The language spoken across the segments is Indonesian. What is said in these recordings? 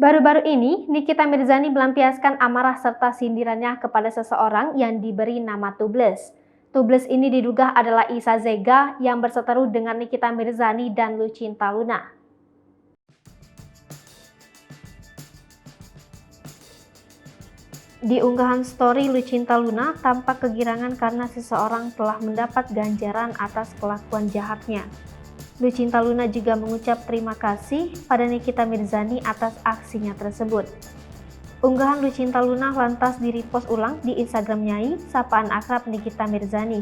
Baru-baru ini, Nikita Mirzani melampiaskan amarah serta sindirannya kepada seseorang yang diberi nama Tubles. Tubles ini diduga adalah Isa Zega yang berseteru dengan Nikita Mirzani dan Lucinta Luna. Di unggahan story Lucinta Luna tampak kegirangan karena seseorang telah mendapat ganjaran atas kelakuan jahatnya. Lucinta Luna juga mengucap terima kasih pada Nikita Mirzani atas aksinya tersebut. Unggahan Lucinta Luna lantas di-repost ulang di Instagram Nyai, sapaan akrab Nikita Mirzani.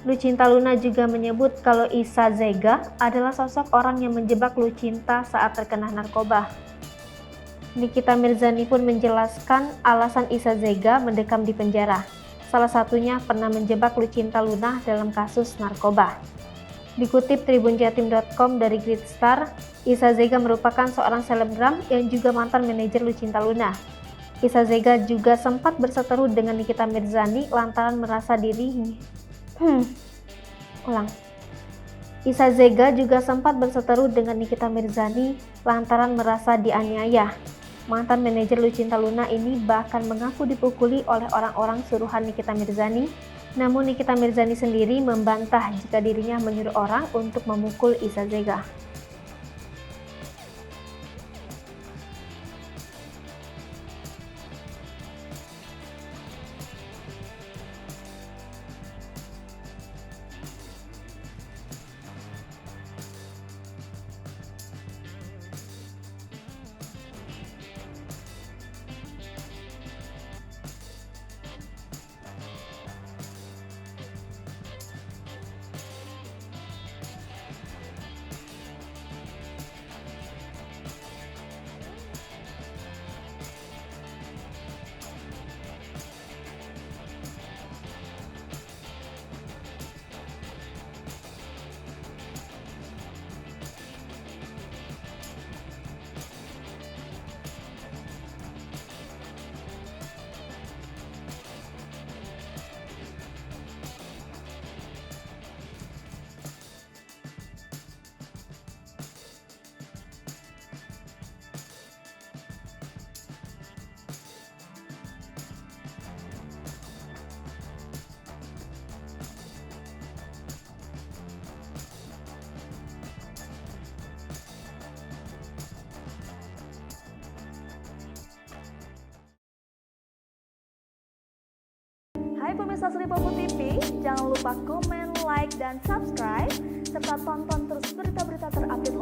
Lucinta Luna juga menyebut kalau Isa Zega adalah sosok orang yang menjebak Lucinta saat terkena narkoba. Nikita Mirzani pun menjelaskan alasan Isa Zega mendekam di penjara. Salah satunya pernah menjebak Lucinta Luna dalam kasus narkoba. Dikutip tribunjatim.com dari Greatstar, Isa Zega merupakan seorang selebgram yang juga mantan manajer Lucinta Luna. Isa Zega juga sempat berseteru dengan Nikita Mirzani lantaran merasa Isa Zega juga sempat berseteru dengan Nikita Mirzani lantaran merasa dianiaya. Mantan manajer Lucinta Luna ini bahkan mengaku dipukuli oleh orang-orang suruhan Nikita Mirzani. Namun Nikita Mirzani sendiri membantah jika dirinya menyuruh orang untuk memukul Isa Zega. Hai pemirsa Sri Popo TV, jangan lupa komen, like, dan subscribe, serta tonton terus berita-berita terupdate